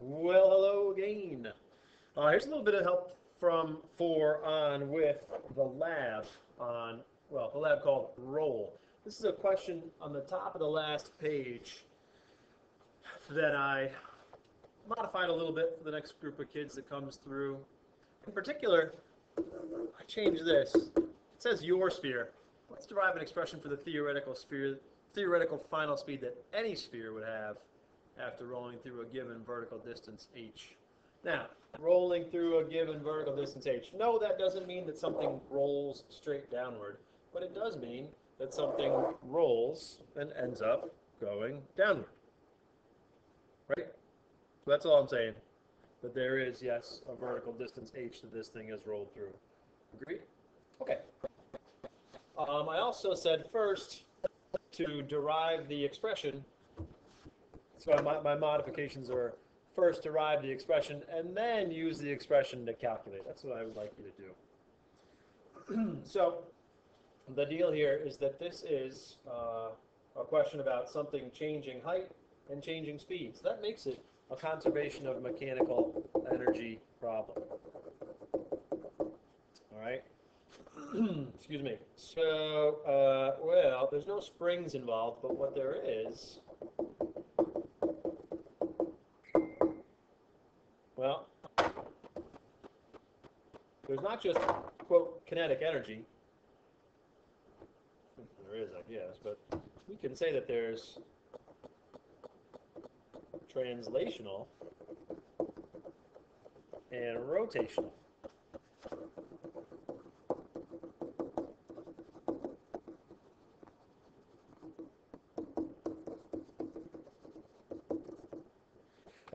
Well, hello again. Here's a little bit of help from with the lab on, well, the lab called Roll. This is a question on the top of the last page that I modified a little bit for the next group of kids that comes through. In particular, I changed this. It says your sphere. Let's derive an expression for the theoretical final speed that any sphere would have after rolling through a given vertical distance h. Now, rolling through a given vertical distance h. No, that doesn't mean that something rolls straight downward, but it does mean that something rolls and ends up going downward. Right? So that's all I'm saying. But there is, yes, a vertical distance h that this thing has rolled through. Agreed? Okay. I also said first to derive the expression. So my modifications are first derive the expression and then use the expression to calculate. That's what I would like you to do. So the deal here is that this is a question about something changing height and changing speed. So that makes it a conservation of mechanical energy problem. All right. Excuse me. So, well, there's no springs involved, but what there is, well, there's not just, quote, kinetic energy. There is, I guess, but we can say that there's translational and rotational.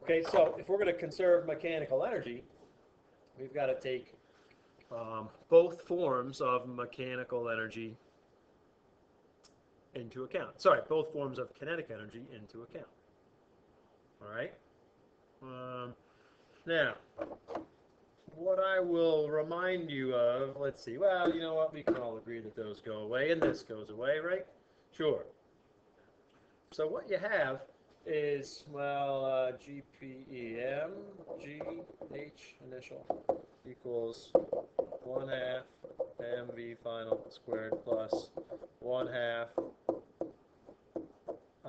Okay, so if we're going to conserve mechanical energy, we've got to take both forms of mechanical energy into account. Sorry, both forms of kinetic energy into account. All right? Now, what I will remind you of, let's see, well, you know what, we can all agree that those go away and this goes away, right? Sure. So what you have is, well, GPEM, GH initial equals 1/2 mv final squared plus 1/2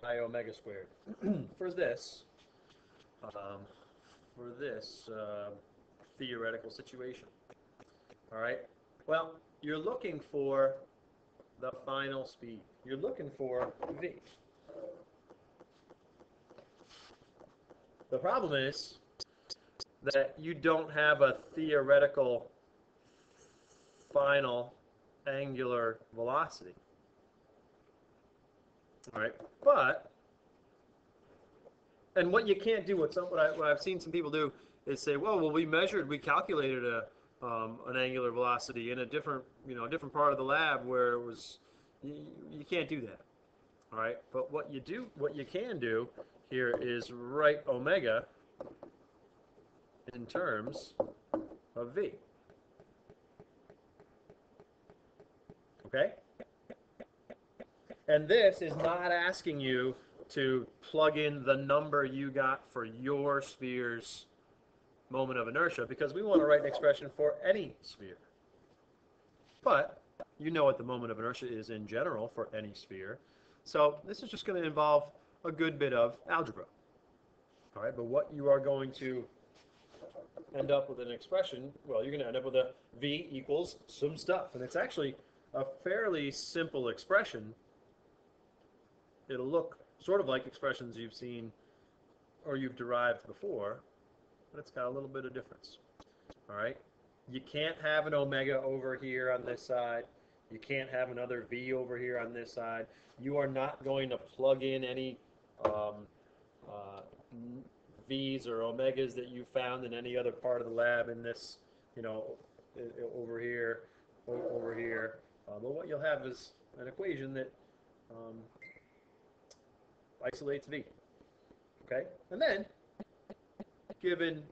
I omega squared. For this, theoretical situation. All right. Well, you're looking for the final speed. You're looking for v. The problem is that you don't have a theoretical final angular velocity. All right, but, and what you can't do, what I've seen some people do is say, well, we calculated an angular velocity in a different part of the lab where it was, you can't do that. All right, but what you can do here is write omega in terms of v. Okay? And this is not asking you to plug in the number you got for your sphere's moment of inertia, because we want to write an expression for any sphere. But you know what the moment of inertia is in general for any sphere. So this is just going to involve a good bit of algebra. All right, but what you are going to end up with an expression, well, you're going to end up with a v equals some stuff. And it's actually a fairly simple expression. It'll look sort of like expressions you've seen or you've derived before, but it's got a little bit of difference. All right? You can't have an omega over here on this side. You can't have another v over here on this side. You are not going to plug in any v's or omegas that you found in any other part of the lab in this, over here, over here. But what you'll have is an equation that isolates v. Okay? And then, given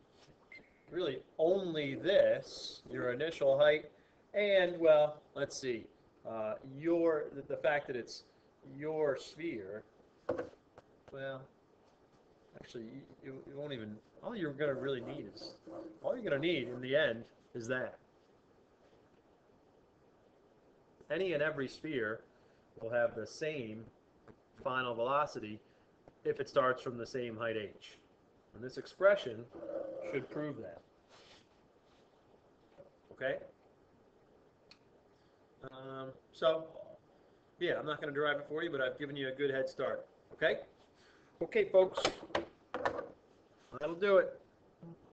really only this, your initial height, and, well, let's see, the fact that it's your sphere, well, Actually, you won't even, all you're going to really need is, all you're going to need in the end is that. Any and every sphere will have the same final velocity if it starts from the same height h. And this expression should prove that. Okay? So, yeah, I'm not going to derive it for you, but I've given you a good head start. Okay? Okay, folks. That'll do it.